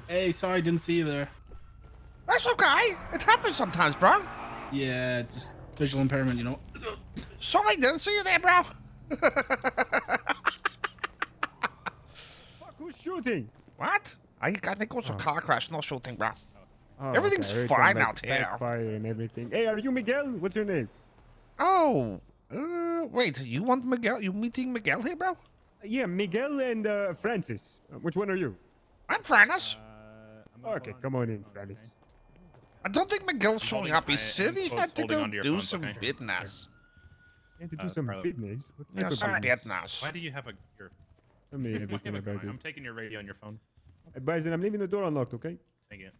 Hey, sorry, didn't see you there. That's okay. It happens sometimes, bro. Yeah, just visual impairment, you know. Sorry, didn't see you there, bro. Fuck, who's shooting? What? I think it was a car crash, no shooting, bro. Oh, Everything's okay. fine Like out here. backfire and everything. Hey, are you Miguel? What's your name? Oh, wait, you want Miguel? You meeting Miguel here, bro? Yeah, Miguel and Francis. Which one are you? I'm Francis. Okay, come on in, Francis. I don't think Miguel's showing up. He said he had to holding go onto your do phones, some okay? business. And to do some Carlo. business. What Yeah, type of some business? business. Why do you have your? Tell me everything Give it about mine. it. I'm taking your radio and your phone. Hey, Bison, I'm leaving the door unlocked, okay? Thank you.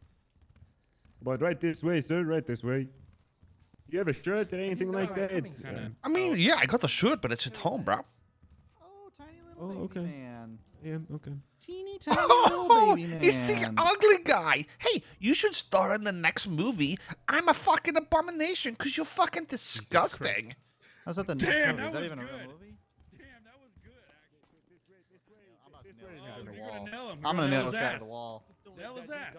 But right this way, sir. Right this way. You have a shirt or anything like that? I mean, yeah, I got the shirt, but it's at home, bro. Oh, tiny little Oh, baby okay. man. Yeah, okay. Teeny tiny little Oh, baby man. he's the ugly guy. Hey, you should star in the next movie. I'm a fucking abomination because you're fucking disgusting. How's that the next Damn, movie? that Is that was even a real good. movie? Damn, that was good, actually. I'm You're gonna nail him. I'm gonna nail his this guy to ass. the wall. Nail his ass.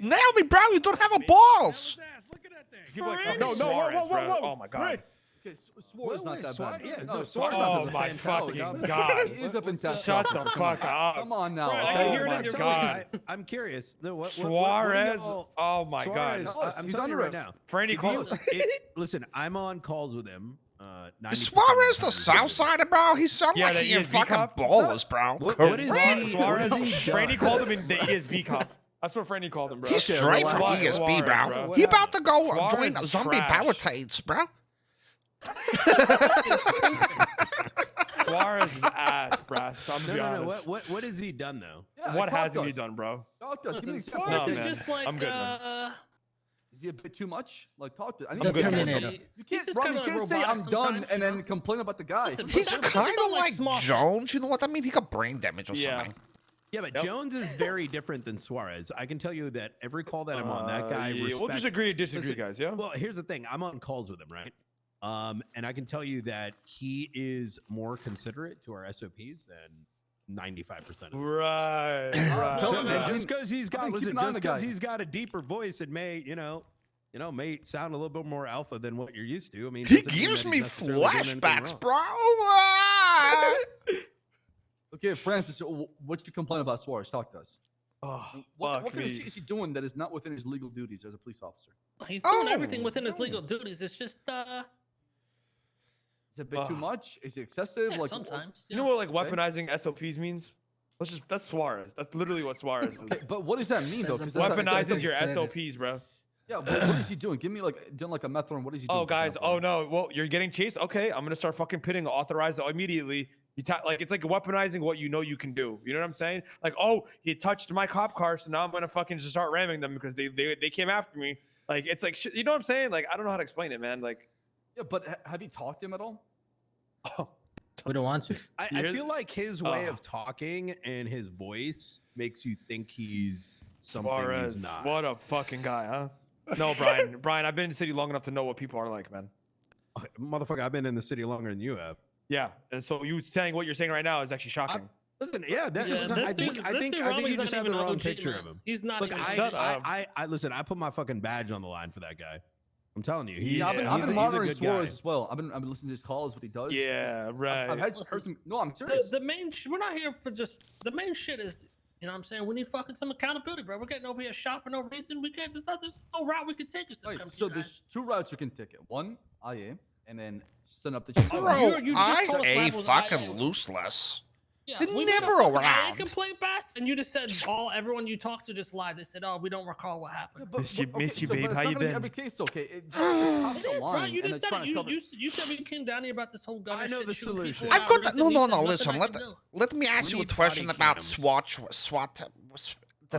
Nail me, bro. You don't have a Nail balls. his ass. Look at that thing. People like fucking No, no, whoa, Suarez, whoa, whoa, bro. whoa. Oh my god. Rick. Okay, Suarez not that bad. Yeah, no, no, Suarez Oh is a my fan fucking favorite. god. He is a fantastic. Shut player. the fuck up. Come on now. Bro, I okay? hear it Oh in my your God. God. I'm curious. No, what Suarez. do y'all- Oh my Suarez, god. I'm He's telling you under right arrest. now. Franny If you- calls. Listen, I'm on calls with him. 90% Is of Suarez time the south sider, bro? He sound Yeah, like the he in ESB fucking cop? ballers, bro. What is Correct. he? Suarez. What has he Franny done? called him in the ESB cop. That's what Franny called him, bro. He's Okay, straight from relax. ESB, Suarez, bro. bro. He about to go Suarez join is zombie trash. barricades, bro. Suarez is ass, brass. I'm No, be no, honest. no. What has he done though? Yeah, What talk hasn't to he us. done, bro? Talk to us. Give me an Listen, example. Suarez No, is man. just like, I'm good, man. Is he a bit too much? Like, talk to. I I'm good, man. You can't, He's just Rob, you kinda can't like say I'm robotic done sometimes, and you then know? complain about the guy. Listen, He's But kind it's of not like like small shit. Jones. You know what I mean? He got brain damage or Yeah. something. Yeah, but Yep. Jones is very different than Suarez. I can tell you that every call that I'm on, that guy Yeah, we'll respects. just agree to disagree, Listen, guys. Yeah. Well, here's the thing. I'm on calls with him, right? And I can tell you that he is more considerate to our SOPs than 95% of us. Right. no, Right. So, no, and no. just because he's got, Keep listen, an eye on just the because guy. he's got a deeper voice, it may, may sound a little bit more alpha than what you're used to. I mean, He doesn't mean gives that me he's necessarily doing anything flashbacks, wrong. bro. Ah! Okay, Francis, what you complain about Suarez? Talk to us. Oh, What fuck kind of me. shit is he doing that is not within his legal duties as a police officer? He's doing Oh, everything within his legal duties. It's just, Is it a bit too Ugh. much? Is it excessive? yeah, like sometimes. You know what, like Okay. weaponizing SOPs means? that's Suarez. That's literally what Suarez is. Okay, but what does that mean though? 'Cause that's- Weaponizes your standard. SOPs, bro. Yeah, what is he doing? Give me doing like a method. What is he doing? Oh, for guys. example? Oh no. Well, you're getting chased. Okay, I'm gonna start fucking pitting authorized immediately. Like it's like weaponizing what you know you can do. You know what I'm saying? Like, oh, he touched my cop car, so now I'm gonna fucking just start ramming them because they came after me. Like it's like shit. You know what I'm saying? Like I don't know how to explain it, man. Like, Yeah, but have you talked to him at all? oh, We don't want to. I Here's- feel like his way Oh. of talking and his voice makes you think he's something Suarez. he's not. What a fucking guy, huh? No, Brian. Brian, I've been in the city long enough to know what people are like, man. Motherfucker, I've been in the city longer than you have. Yeah, and so you saying what you're saying right now is actually shocking. Listen, yeah, that, Yeah, listen, this I think dude- I this think dude I think you Rami's just not have the even wrong OG, picture man. of him. He's not Look, even. Shut up. I listen. I put my fucking badge on the line for that guy. I'm telling you, he's, Yeah, I've been, Yeah, I've he's, been a, he's a monitoring good Suarez guy. as well. I've been listening to his calls, what he does. Yeah, right. I've heard Listen, some. No, I'm serious. The main, we're not here for just the main shit is, you know what I'm saying? We need fucking some accountability, bro. We're getting over here shot for no reason. We can't, there's no route we can take. Is to Right, come to so you guys. there's two routes you can take it. One, IA, and then send up the chief. Oh, Bro, you just I told us a Ryan was fucking IA. looseless. Yeah, They're we made a never fucking around. complaint, Bass, and you just said everyone you talked to just lied. They said, "Oh, we don't recall what happened." Miss you, okay, babe. but How it's not you gonna be been? every case, okay? It just the cops It are is, bro. lying You and just they're said trying it. to cover. You said we came down here about this whole gun. I and know shit, the shooting solution. people I've got without that. No, reason. no, He no. said Listen, nothing I can do. let me ask We you a need question body about cams. the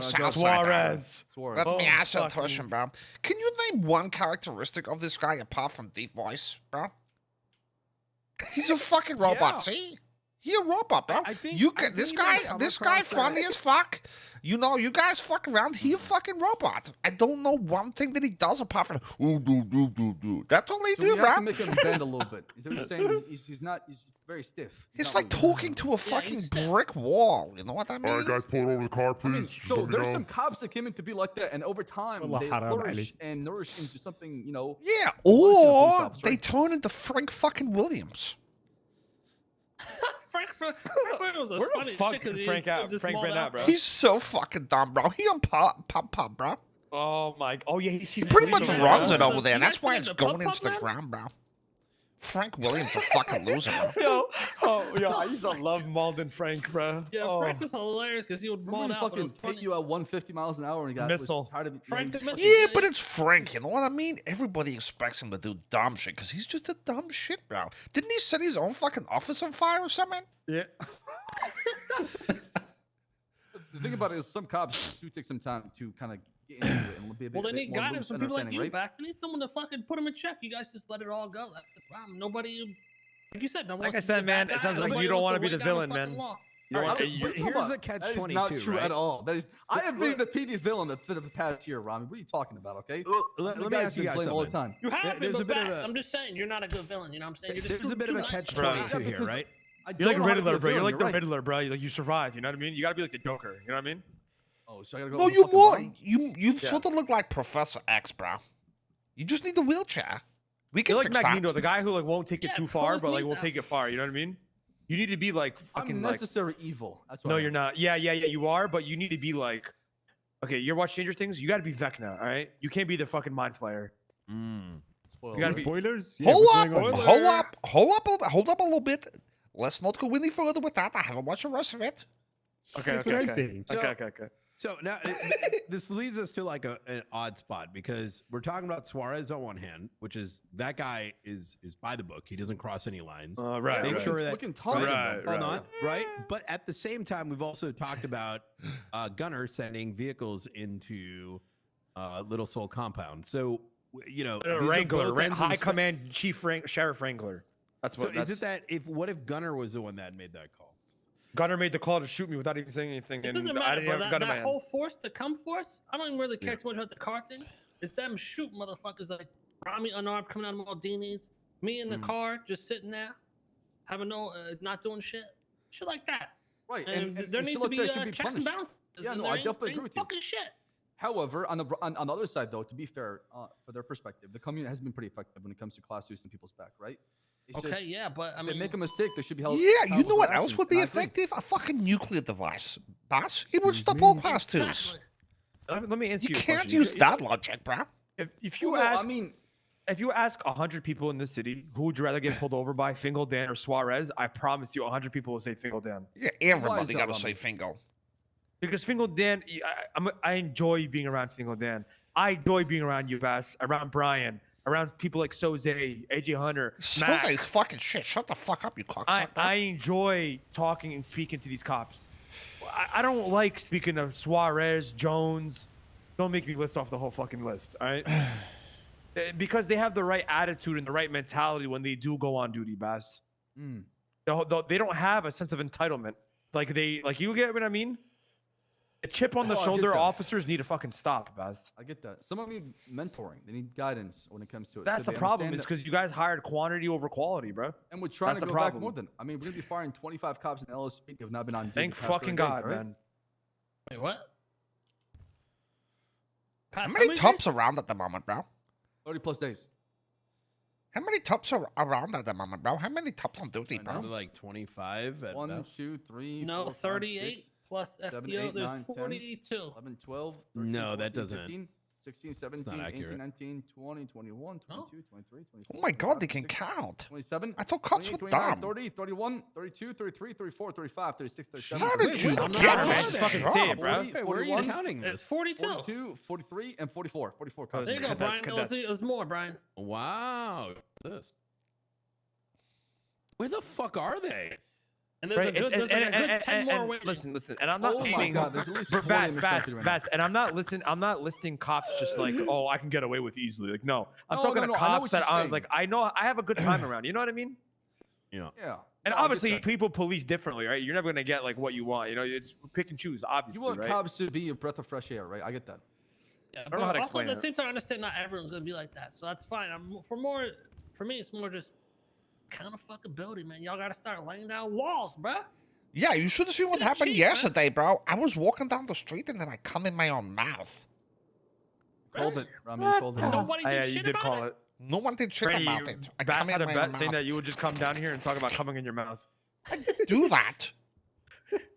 South Side. Suarez. Suarez. Let Oh, me ask you a fucking- question, bro. Can you name one characteristic of this guy apart from deep voice, bro? He's a fucking robot. Yeah. See, he a robot, bro. I think- you I can, this think you're guy, gonna come this guy, across funny that- as fuck. You know, you guys fuck around. He a fucking robot. I don't know one thing that he does apart from ooh, do. That's all he So do, we have to bro. make him bend a little bit. Is that what you're saying? He's not. He's very stiff. He's It's not like moving. talking to a fucking he's stiff. brick wall. You know what I mean? All right, guys, pull it over the car, I please. mean, Just so let me there's know. some cops that came in to be like that, and over time Wallah they haram flourish Ali. and nourish into something, you know. Yeah, Evolution of police or officer. they turn into Frank fucking Williams. Frank was a Where funny the fuck shit 'cause is he Frank just out? just Frank mauled been out. out, bro. He's so fucking dumb, bro. He on pop, bro. Oh my. Oh yeah, He pretty much man, runs bro. it over there, You and that's guys why seen it's the going Pup into the man? ground, bro. Frank Williams a fucking loser, bro. Yo, I used to love Malden Frank, bro. Yeah, Oh. Frank was hilarious because he would Remember maul when he out. But it fucking was hit funny. you at 150 miles an hour and he got Missile. was tired of Frank the Missile. Yeah, but it's Frank, you know what I mean? Everybody expects him to do dumb shit, because he's just a dumb shit, bro. Didn't he set his own fucking office on fire or something? Yeah. The thing about it is some cops do take some time to kind of get into it and be a bit, Well, they bit need more guidance loose from people like understanding, you, right? Bass. They need someone to fucking put them in check. You guys just let it all go. That's the problem. Nobody, like you said, no one Like wants I to be the said, man, bad it guy. sounds like Nobody you don't wants wanna to be lay the down villain, fucking man. law. You don't Alright, want so to. what- Here's hold the on. catch That is 22, not true right? at all. That is, I have been the PD's villain for the past year, Rami. What are you talking about? Okay, Let The me guy's ask you been guys playing all the something. time. You have There's been, a but bit of Bass, a- I'm just saying, you're not a good villain. You know what I'm saying? You're just There's a too- bit of too a nice catch for a guy. 22 here, because right? I You're like don't know how to be Riddler, a bro. You're villain, like the right. Riddler, bro. Like you survived. You know what I mean? You gotta be like the Joker. You know what I mean? Oh, so I gotta go. No, with the you fucking more. bottom? You sort of look like Professor X, bro. You just need a wheelchair. We can You're like fix Magneto, that. the guy who like won't take it Yeah, too pull far, his but like knees will out. take it far. You know what I mean? You need to be like fucking I'm like. necessary evil. That's what No, I you're am. not. Yeah, you are, but you need to be like. Okay, you're watching Stranger Things. You got to be Vecna, all right? You can't be the fucking mind flayer. Spoiler You gotta alert. be- Spoilers? Yeah, Hold what's up, going on? hold up a little bit. Let's not go any further with that. I haven't watched the rest of it. Okay, That's okay, what I'm okay. saying. Okay. So now this leads us to like an odd spot because we're talking about Suarez on one hand, which is that guy is by the book. He doesn't cross any lines. Right. Make right. sure that Looking taunting, Right, though. hold on, right? But at the same time, we've also talked about Gunner sending vehicles into Little Soul compound. So you know, these are Wrangler, both ends of the High spe- Command Sheriff Wrangler. That's So what. is it that what if Gunner was the one that made that call? Gunner made the call to shoot me without even saying anything, It and doesn't I matter, didn't bro. have a That, gun in my that hand. whole force, the come force, I don't even really care too much about the car thing. It's them shoot motherfuckers like Rami unarmed coming out of Maldini's, me in the car just sitting there, having no, not doing shit like that. Right, And, there shit needs to like be, that should be checks and punished. balances. Yeah, and no, there I ain't- definitely ain't agree with you. fucking shit. However, on the other side, though, to be fair, for their perspective, the community has been pretty effective when it comes to class and people's back, right? It's just, Okay, yeah, but I if mean, they make a mistake, they should be held. Yeah, you accountable know for what their else actions, would be and I agree. effective? A fucking nuclear device, boss. It would stop Excuse all me? class twos. exactly. Let me answer You your can't question. use that logic, bro. If you Well, no, ask, I mean, if you ask 100 people in the city who would you rather get pulled over by, Fingal Dan or Suarez, I promise you 100 people will say Fingal Dan. Yeah, Why everybody is that, gotta Rami? say Fingal. Because Fingal Dan, I enjoy being around Fingal Dan. I enjoy being around you, Bass, around Brian, around people like Soze, AJ Hunter, Mac. Soze's fucking shit. Shut the fuck up, you cocksucker. I enjoy talking and speaking to these cops. I don't like speaking of Suarez, Jones. Don't make me list off the whole fucking list, all right? Because they have the right attitude and the right mentality when they do go on duty, Bass. They don't have a sense of entitlement. Like you get what I mean? A chip on the Oh, I get shoulder that. officers need to fucking stop, Baz. I get that. Some of them need mentoring. They need guidance when it comes to it. That's so the they problem, understand is that- because you guys hired quantity over quality, bro. And we're trying that's to the go back problem. more than. I mean, we're gonna be firing 25 cops in LSP who have not been on duty. Thank the past 30 fucking days, God, right? man. Wait, what? How Past many days? tops around at the moment, bro? 30 plus days. How many tops are around at the moment, bro? How many tops on duty, I bro? know. Like 25 at 1, best. 2, 3. No, 4, 5, 38 6, plus 7, FTO. 8, There's 9, 10, 42. 11, 12, 13, No, that 14, doesn't- 15, 16, 17, not 18, accurate. 19, 20, 21, Oh. 22, 23, 24. Oh my God, they 25, can 26, count. 27. I thought cops 28, were 29, dumb. 30, 31, 32, 33, 34, 35, 36, 37. How did 38, you wait, get I'm this not- just fucking say it, job? bro. 40, Hey, where are you 41, counting It's this? 42. 42, 43, and 44. 44 cops. There you go, That's Brian. cadets. It was more, Brian. Wow. This. Where the fuck are they? And there's a good, there's like a good 10 more waiting. listen, and I'm not Oh my naming. God, there's at least 20 Bass, in this Bass, country right now. Bass, and I'm not listing cops just like, oh, I can get away with easily. Like, no, I'm No, talking no, to no, I know cops what that you're I'm saying. like, I know I have a good time around. You know what I mean? Yeah. Yeah. And No, I get obviously, that. people police differently, right? You're never gonna get like what you want. You know, it's pick and choose, obviously, You want right? cops to be a breath of fresh air, right? I get that. Yeah, don't know how to also explain at the it. same time, I understand not everyone's gonna be like that, so that's fine. For me, it's more just kind of fuckability, man. Y'all gotta start laying down laws, bruh. Yeah, you should have seen what Yeah, happened cheap, man. yesterday, bro. I was walking down the street and then I come in my own mouth. Called it, Rami. You called it. And nobody did Yeah, shit you did about call it. it. No one did shit Franny, about it. I Bass come had in a my own bet saying mouth. that you would just come down here and talk about coming in your mouth. Do that.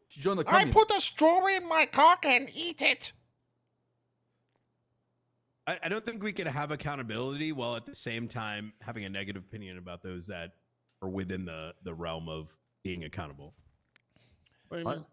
She joined the I commune. put a strawberry in my cock and eat it. I don't think we can have accountability while at the same time having a negative opinion about those that are within the realm of being accountable. What do you What? mean?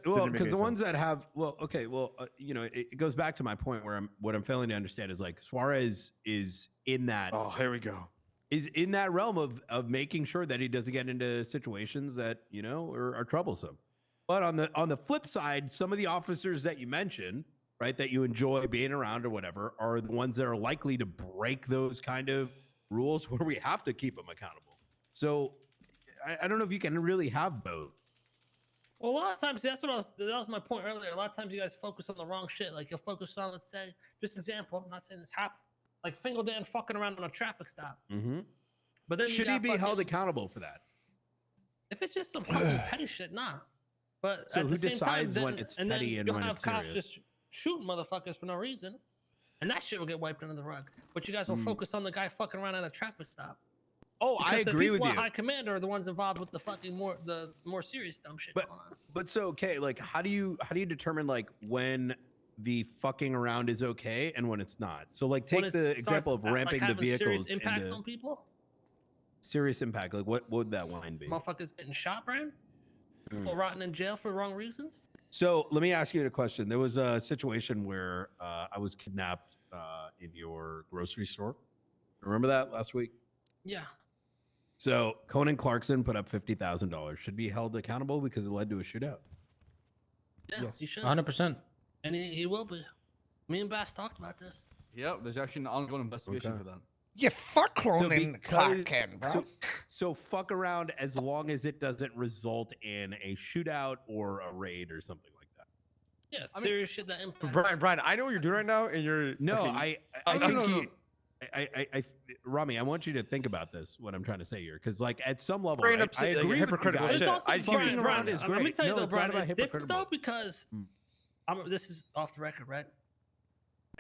Well, make because any the ones sense. that have, well, okay, well, it goes back to my point where what I'm failing to understand is like Suarez is in that Oh, here we go. is in that realm of making sure that he doesn't get into situations that are troublesome. But on the flip side, some of the officers that you mentioned, right, that you enjoy being around or whatever, are the ones that are likely to break those kind of rules where we have to keep them accountable. So I don't know if you can really have both. Well, a lot of times, that was my point earlier. A lot of times you guys focus on the wrong shit. Like you'll focus on, let's say, just example, I'm not saying this happened, like Fingal Dan fucking around on a traffic stop. Mm-hmm. But then you Should he got be held fucking- accountable for that? If it's just some fucking petty shit, nah. But So at who the same time, decides when it's and then petty and you'll when have it's cops serious? just shooting motherfuckers for no reason, and that shit will get wiped under the rug. But you guys will Hmm. focus on the guy fucking around at a traffic stop. Oh, Because I agree the with people you. at high command are the ones involved with the fucking more serious dumb shit But- going on. But so okay, like how do you determine like when the fucking around is okay and when it's not? So like When take it the starts example of at, like, ramping the having serious vehicles impacts into on people. serious impact. Like what would that line be? Motherfuckers getting shot, Brian. Mm. People rotting in jail for wrong reasons. So let me ask you a question. There was a situation where I was kidnapped in your grocery store. Remember that last week? Yeah. So Conan Clarkson put up $50,000. Should be held accountable because it led to a shootout. Yeah, he should. 100%. And he will be. Me and Bass talked about this. Yep, there's actually an ongoing investigation Okay. for that. Yeah, fuck cloning because- Clark Kent, bro. So fuck around as long as it doesn't result in a shootout or a raid or something like that. Yeah, I mean- serious shit that impacts. Brian, I know what you're doing right now, and you're No, okay, I no, think no, no. Rami, I want you to think about this. What I'm trying to say here, because like at some level, Straight right, up I like, agree with you hypocritical guys. It's shit. also, I Brian, fucking Brian, around is let me great. tell you No, though, it's not Brian, about it's different though hypocritical. because this is off the record, right?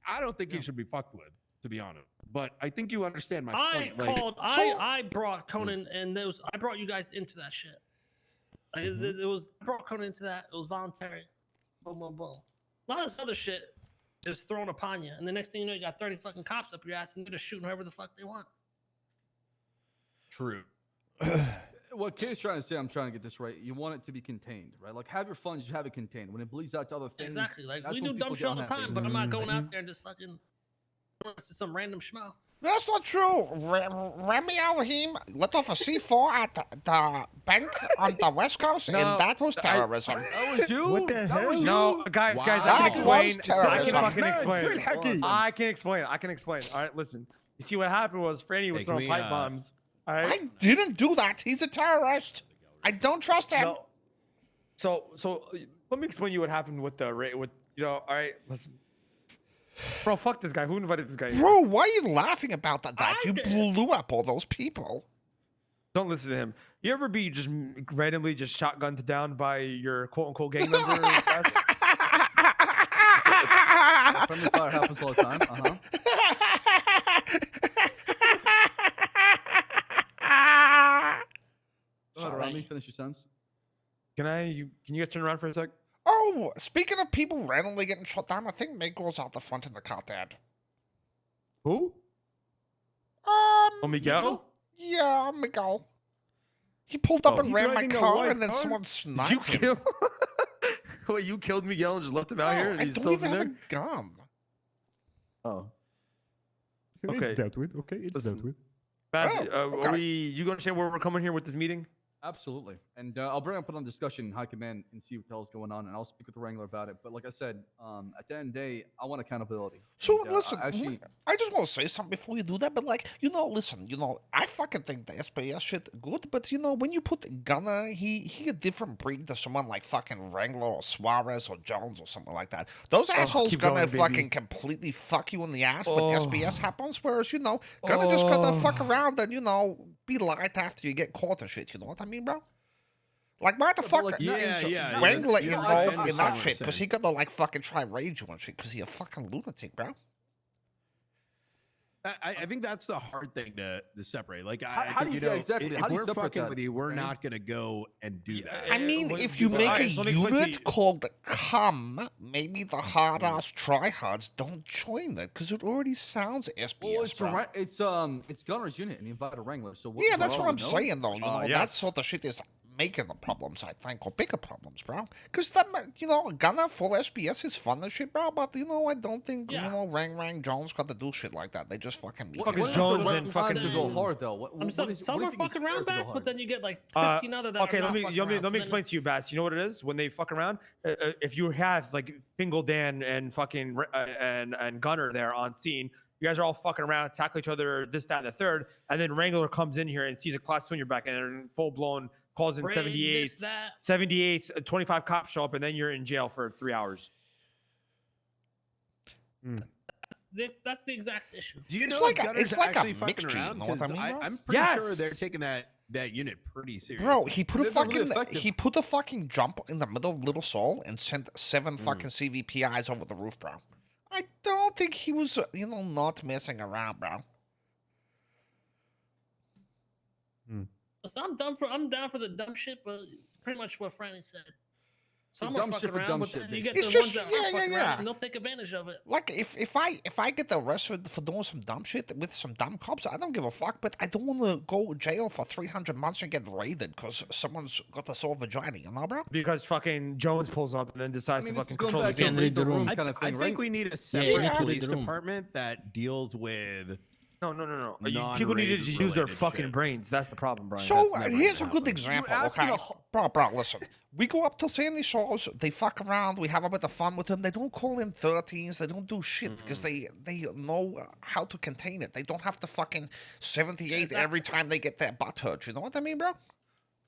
I don't think you should be fucked with, to be honest. But I think you understand my I point. Like, called. I brought Conan, and I brought you guys into that shit. Like it was. I brought Conan into that. It was voluntary. Boom, boom, boom. A lot of this other shit is thrown upon you, and the next thing you know, you got 30 fucking cops up your ass, and they're just shooting whoever the fuck they want. true. What Kay's trying to say, I'm trying to get this right. You want it to be contained, right? Like have your funds, you have it contained. When it bleeds out to other things, Exactly. Like that's we when do dumb people shit all get the unhappy. time, but I'm not going out there and just fucking to some random schmo. That's not true. Remy Al-Him let off a C4 at the bank on the West Coast, No, and that was I- terrorism. That was you. What the That hell? was you. No, guys, Wow. I can That explain. was I terrorism. can fucking Man, explain. straight hacky. I can explain. All right, listen. You see what happened was Franny was Hey, can throwing we, pipe bombs. All right. I didn't do that. He's a terrorist. I don't trust him. No. So let me explain you what happened with the with all right, listen. Bro, fuck this guy. Who invited this guy? here? Bro, why are you laughing about that? I You did. blew up all those people. Don't listen to him. You ever be just randomly just shotgunned down by your quote unquote gang member? That's- Friendly fire happens all the time. Go ahead, Rami, finish your sentence. Can you guys turn around for a sec? Oh, speaking of people randomly getting shot down, I think Meg goes out the front in the car, Dad. Who? Oh, Miguel? Yeah, Miguel. He pulled up Oh. and He ran my driving a car, white and then car? someone Did sniped you him. kill? Wait, you killed Miguel and just left him out No, here? And I he's don't still even in have there? a gun. Oh. It's Okay. dealt with. Okay, it's Listen. dealt with. Baz, Oh, are okay. you understand where we're coming here with this meeting? Absolutely. And I'll bring up it on discussion in high command and see what the hell's going on, and I'll speak with the Wrangler about it. But like I said, at the end of the day, I want accountability. So And, listen, actually, I just want to say something before you do that. But like, listen, I fucking think the SPS shit good. But when you put Gunner, he a different breed to someone like fucking Wrangler or Suarez or Jones or something like that. Those assholes keep gonna going, baby. fucking completely fuck you in the ass when Oh. SPS happens. Whereas Gunner just gotta fuck Oh. around and be light after you get caught and shit. You know what I mean, bro? Like, why the but, fuck like, is yeah, Wrangler you involved understand in what that I'm shit? Because saying. he gotta like fucking try rage you and shit. Because he a fucking lunatic, bro. I think that's the hard thing to separate. Like, How I do think, you- yeah, exactly. if How do you we're separate fucking that, with you, we're okay? not gonna go and do that. I mean, wait, if you but make I- a so let me explain to unit you. called CUM, maybe the hard ass tryhards don't join it because it already sounds SBS, well, bro. it's Gunner's unit, and he invited a Wrangler. So what, Yeah, that's all what I'm know? saying, though. That yes. sort of shit is making the problems, I think, or bigger problems, bro. Because Gunner full SBS is fun and shit, bro. But I don't think Yeah. Rang Jones got to do shit like that. They just fucking meet Fuck him. is When Jones the and fucking- to go hard though? What, I'm what some, is, some what are do you think is fucking fair around to go Bass, but hard? then you get like Uh, 15 other that okay, are let not me fucking let me, around, let so me then explain it's- to you, Bass. You know what it is when they fuck around? If you have like Fingal Dan and fucking and Gunner there on scene, you guys are all fucking around, tackle each other, this, that, and the third, and then Wrangler comes in here and sees a class 2 on your back and they're full blown calls in Braid, 78, this, that. 78, 25 cops show up, and then you're in jail for 3 hours. That's the exact issue. Do you It's know like if a- Gunner's it's like a actually fucking mixture, you around? know what I 'Cause mean, bro? I'm pretty sure Yes. they're taking that unit pretty seriously. Bro, he put a They're really fucking effective. he put a fucking jump in the middle of Little Seoul and sent 7 Mm. fucking CVPIs over the roof, bro. I don't think he was, not messing around, bro. So I'm down for the dumb shit, but pretty much what Franny said. Some dumb are shit fucking for around, dumb but shit, then you get It's the just- ones that yeah, are fucking yeah. around and they'll take advantage of it. Like if I get arrested for doing some dumb shit with some dumb cops, I don't give a fuck. But I don't want to go to jail for 300 months and get raided because someone's got a sore vagina, bro. Because fucking Jones pulls up and then I decides mean, to this is fucking going control the back to Can't scene. read the room. kind of I thing, think right? we need a you separate need to read police the room. department that deals with. No. People need to just use their Non-raid fucking shit. brains. That's the problem, Brian. So That's never here's a gonna good happen. example, asking okay? a ho- Bro, listen. We go up to Sandy Shores, they fuck around, we have a bit of fun with them. They don't call in 13s, they don't do shit because they know how to contain it. They don't have to fucking 78 every time they get their butt hurt. You know what I mean, bro?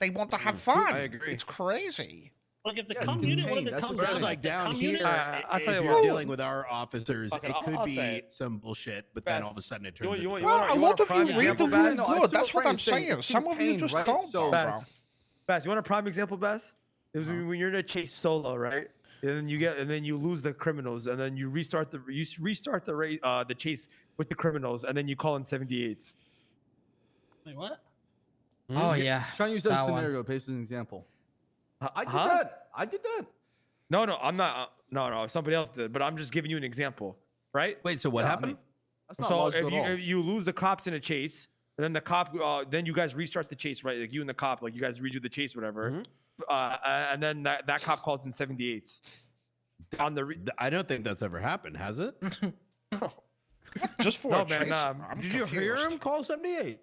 They want to have fun. I agree. It's crazy. Like if the Yeah, cum it's unit, what contained, if it that's comes what out I'm Whereas saying. as like the down cum here, unit? I'll if tell you you're what. dealing with our officers, Fuck it, it I'll- could I'll be say it. some bullshit, but then all of a Best. sudden it You want- turns you into want- Well, wanna- a you lot want of prime you read the example, room Baz? No, I good. see That's what what I'm Franny's saying. saying. It's Some of you contained, just right? don't, So- though, bro. Bass, you want a prime example, Bass? It was when you're in a chase solo, right? And then you lose the criminals, and then you restart the chase with the criminals, and then you call in 78s. Wait, what? Oh yeah. Trying to use that that one. scenario based as an example. I did Huh? that. I did that. No, I'm not. No, somebody else did. But I'm just giving you an example, right? Wait, so what Yeah, I happened? mean, that's not So logical if at all. if you lose the cops in a chase, and then the cop, then you guys restart the chase, right? Like you and the cop, like you guys redo the chase, whatever. And then that cop calls in 78s. On the I don't think that's ever happened, has it? Just for No, a man, chase. nah. I'm Did you hear confused. him call 78?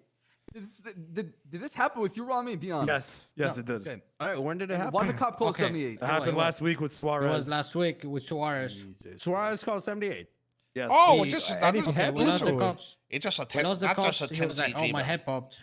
Did this happen with you, Rami? Be honest. yes, it did. Okay. All right, when did it happen? Why the cop call Okay. 78? It happened It last week with It Suarez. was last week with Suarez. Suarez called 78. Yes. Oh, He- just okay, that is we lost the cops. It's just a We 10. lost the Not cops. just a He 10 was like, "Oh, CG, my man. head popped."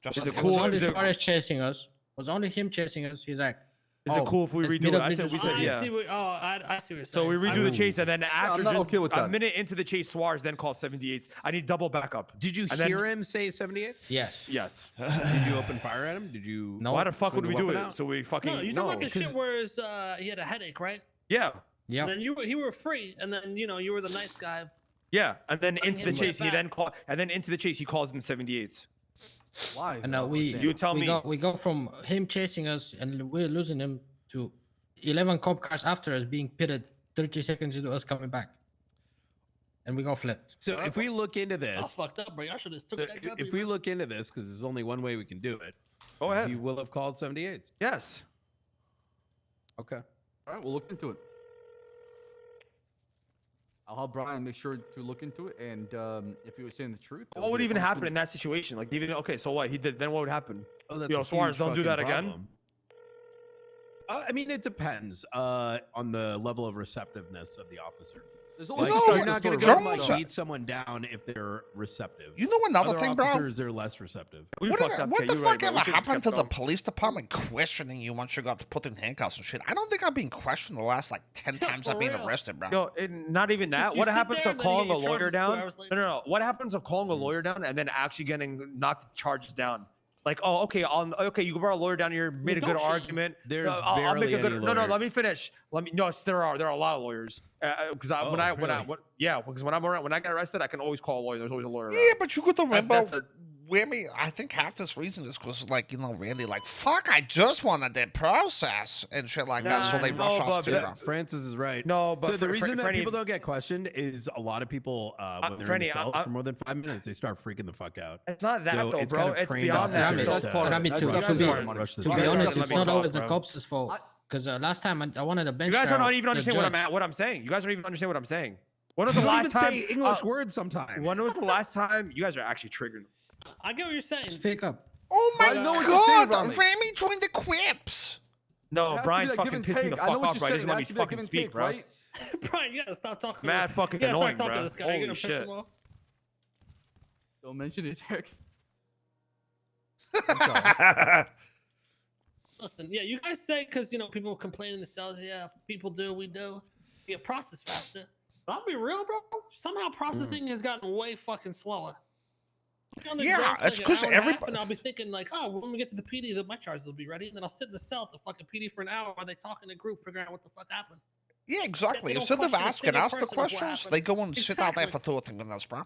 Just Is a it 10 It was cool? CG. only Is it- Suarez chasing us. It was only him chasing us. He's like, Is it cool if we let's redo meet it? up I said neutral we spot. said I yeah. see what. Oh, I see what you're So saying. we redo the I- chase, and then after not just okay with a that. minute into the chase, Suarez then calls 78s. I need double backup. Did you And then- hear him say 78? Yes. Yes. Did you open fire at him? Did you? No. Why the fuck would swing we the do it? weapon out? So we fucking No, you talking about the 'cause- shit where he had a headache, right? Yeah, Yep. And then you were free, and then you were the nice guy. yeah, and then Letting into the him get chase, he back. then into the chase, he calls in 78s. Why? And though? You tell me. we go from him chasing us and we're losing him to 11 cop cars after us being pitted 30 seconds into us coming back. and we go flipped. So if we look into I was this, fucked up, bro. I should have took so that W. if we man. look into this, because there's only one way we can do it, Go is ahead. he will have called 78s. Yes. Okay. All right, we'll look into it. I'll have Brian make sure to look into it, and if he was saying the truth, What would even happen in that situation? Like, even okay, so what he did, then what would happen? Oh, that's Yo, a Suarez, huge don't do fucking that again. problem. I mean, it depends on the level of receptiveness of the officer. There's Like, always No, you're not going to Jones- go like Jones- beat someone down if they're receptive. You know another Other thing, bro? officers are less receptive. We What, fucked up. what okay, the you're fuck right, bro. We ever should've happened kept to the going. police department questioning you once you got put in handcuffs and shit? I don't think I've been questioned the last like 10 Yeah, times for I've been real. arrested, bro. Yo, not even It's that. just you What sit happens there to and then you calling get a lawyer charges 2 down? hours No, later. no, no. What happens to calling a lawyer down and then actually getting knocked charges down? Like, oh, okay, okay, you brought a lawyer down here, made a good Negotiating. argument. There's I'll make a barely good. any No, no, lawyer. let me finish. No, there are a lot of lawyers. Because because when I get arrested, I can always call a lawyer. There's always a lawyer. Yeah, around. but you got to remember, that's a- Remy, I think half this reason is because, like, you know, Randy, like, fuck, I just wanted that process and shit like that, so Nah, they no, rush us but too, that- bro. Francis is right. No, but so the Fre- reason that Frenny- people don't get questioned is a lot of people when they're in the Frenny, cell I- for more than 5 minutes, they start freaking the fuck out. It's not that So though, it's bro. kind of It's trained beyond that. officers That's to- part of Rami, it. to That's be- part of it. rush the To You be guys honest, gotta it's let me not talk, always the bro. cops' fault. Because last time I wanted a bench You guys don't trial, even the understand judge- what I'm saying. You guys don't even understand what I'm saying. When was You the don't last even time? say English words sometimes. When was the last time you guys are actually triggered? I get what you're saying. Speak up. Oh my I know what you're saying, god, Rami. Remy joined the quips. No, It has to be Brian's that give fucking and pissing the take. I fuck know what off, you're bro. He saying. doesn't let It me has to be that give fucking and speak, take, bro. right? Brian, you gotta stop talking. Mad to fucking you gotta annoying, start talking bro. to this guy. Holy You're gonna piss shit. him off. Don't mention his hair. Listen, yeah, you guys say because people complain in the cells. Yeah, people do. We do. Get processed faster. But I'll be real, bro. Somehow processing has gotten way fucking slower. I'll be on the Yeah, ground for it's like 'cause an hour and a half, everyb- and I'll be thinking like, oh, when we get to the PD, my charges will be ready, and then I'll sit in the cell at the fucking PD for an hour while they talk in a group, figuring out what the fuck happened. Yeah, exactly. don't Instead of question a asking single us the person of what questions, happened. they go and sit out there for Exactly. 30 minutes, bro.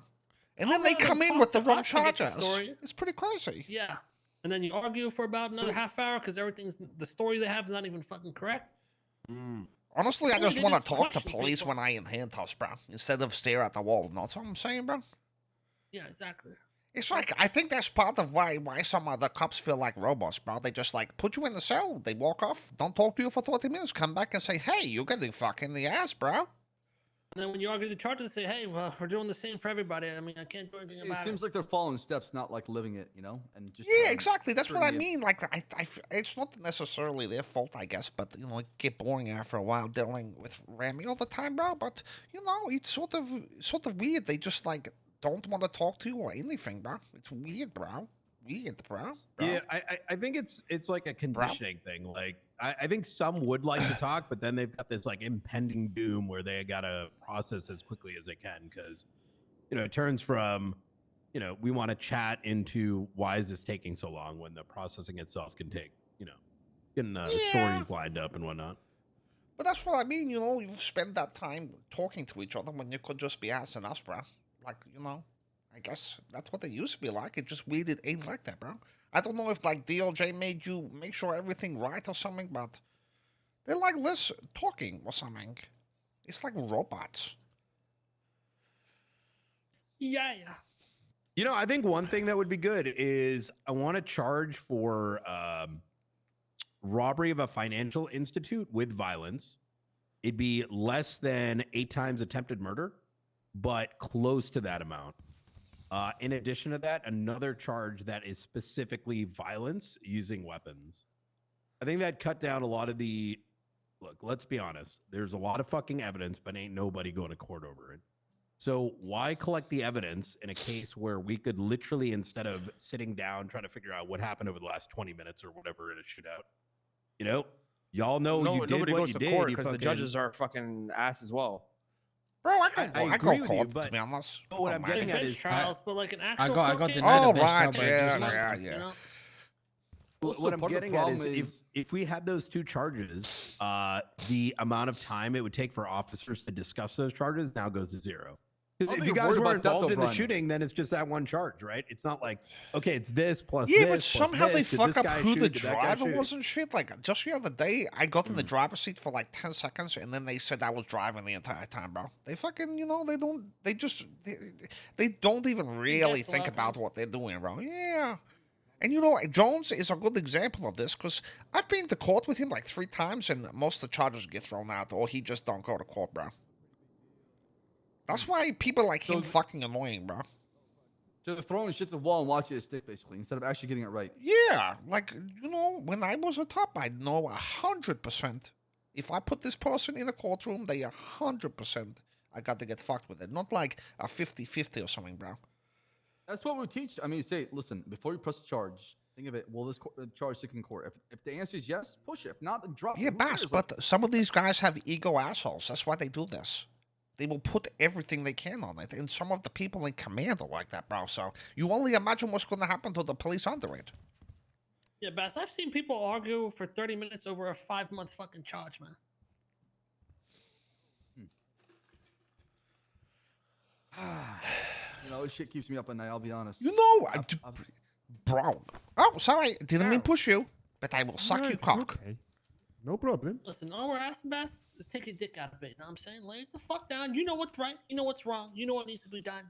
And I'd then they rather come in talk with the to wrong us to get the charges. story. It's pretty crazy. Yeah, and then you argue for about another half hour because the story they have is not even fucking correct. Honestly, I Or just they want to just talk to question police people. when I in handcuffs, bro, instead of stare at the wall. That's what I'm saying, bro. Yeah, exactly. It's like, I think that's part of why some of the cops feel like robots, bro. They just like put you in the cell, they walk off, don't talk to you for 30 minutes, come back and say, hey, you're getting fucked in the ass, bro. And then when you argue the charges, they say, hey, well, we're doing the same for everybody. I mean, I can't do anything It about seems it. like they're following steps, not like living it, and just Yeah, exactly. That's what I bring it- mean. Like, it's not necessarily their fault, I guess, but it get boring after a while dealing with Rami all the time, bro. But it's sort of weird. They just like don't want to talk to you or anything, bro. It's weird, bro. Weird, bro. Yeah, I think it's like a conditioning thing. Like I think some would like to talk, but then they've got this like impending doom where they gotta process as quickly as they can because it turns from we want to chat into why is this taking so long when the processing itself can take getting stories lined up and whatnot. But that's what I mean. You spend that time talking to each other when you could just be asking us, bro. Like, I guess that's what they used to be like. It just weird. It ain't like that, bro. I don't know if like DOJ made you make sure everything right or something, but they're like less talking or something. It's like robots. Yeah. I think one thing that would be good is I want to charge for robbery of a financial institute with violence. It'd be less than 8 times attempted murder, but close to that amount. In addition to that, another charge that is specifically violence using weapons. I think that cut down a lot of the... Look, let's be honest. There's a lot of fucking evidence, but ain't nobody going to court over it. So why collect the evidence in a case where we could literally, instead of sitting down trying to figure out what happened over the last 20 minutes or whatever in a shootout, y'all know you did Nobody what goes you to did. court You because the fucking- judges are fucking ass as well. Bro, I I go agree with you, court, to but- be honest. but what Oh, I'm man. getting Like at bench is- trials, but like an actual got court case? denied Oh, a bench trial right, by yeah, just yeah, last- yeah. Also, What I'm part of the getting at is problem if we had those 2 charges, the amount of time it would take for officers to discuss those charges now goes to 0. Because don't if think you you're guys worried were about that, involved though, in the Brian. shooting, then it's just that one charge, right? It's not like, okay, it's this plus Yeah, this. but somehow they this. Did fuck this up guy who shoot? the Did that guy driver shoot? was and shit. Like just the other day, I got in the driver's seat for like 10 seconds, and then they said I was driving the entire time, bro. They fucking, they don't even really guess a think lot of about times. what they're doing, bro. Yeah. And Jones is a good example of this because I've been to court with him like 3 times, and most of the charges get thrown out, or he just don't go to court, bro. That's why people like him So- fucking annoying, bro. So they're throwing shit at the wall and watching it stick, basically, instead of actually getting it right. Yeah, like, when I was a top, I'd know 100%. If I put this person in a courtroom, they 100% I got to get fucked with it. Not like a 50-50 or something, bro. That's what we teach. I mean, say, listen, before you press a charge, think of it. Will this charge stick in court? If the answer is yes, push it. If not, then drop it. Yeah, Who Bass, cares? Like, but some of these guys have ego assholes. That's why they do this. They will put everything they can on it. And some of the people in command are like that, bro. So you only imagine what's going to happen to the police under it. Yeah, Bass, I've seen people argue for 30 minutes over a 5-month fucking charge, man. this shit keeps me up at night. I'll be honest. Bro. Oh, sorry. Didn't mean push you, but I will suck No, you it's cock. okay. No problem. Listen, all we're asking, Bass, is take your dick out of it. You know what I'm saying? Lay it the fuck down. You know what's right. You know what's wrong. You know what needs to be done.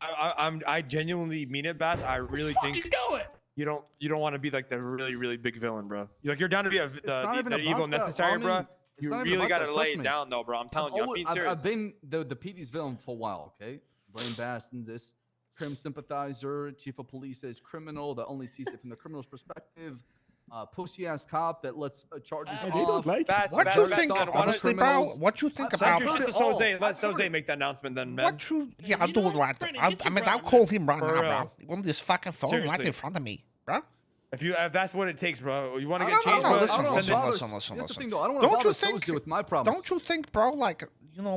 I genuinely mean it, Bass. I really Fucking think do it. you don't want to be like the really really big villain, bro. You're down to be not even the evil about that. necessary, I mean, bro. it's You not even really about got that, to trust lay it me. down, though, bro. I'm telling you, I'm being serious. I've been the PD's villain for a while, okay? Brain Baston, this Crim sympathizer, chief of police says criminal that only sees it from the criminal's perspective. Pussy ass cop that lets charges Hey, they don't off. like Bass, What Bass, you Bass, think, Bass, honestly, bro? criminals. What you think I've Send about... your shit to it all. Jose. Let I've heard Jose it. make that announcement then, man. What you... Yeah, I'll you do know it what, right. Brandon, I'll get I your mean, brother, I'll call man. him right For now, real. bro. On this fucking phone right Seriously. in front of me, bro. If that's what it takes, bro. You want to I get don't changed, know, bro? listen, send it- listen. Here's the thing, though. I don't want to Don't bother you think... Jose with my problems. Don't you think, bro, like,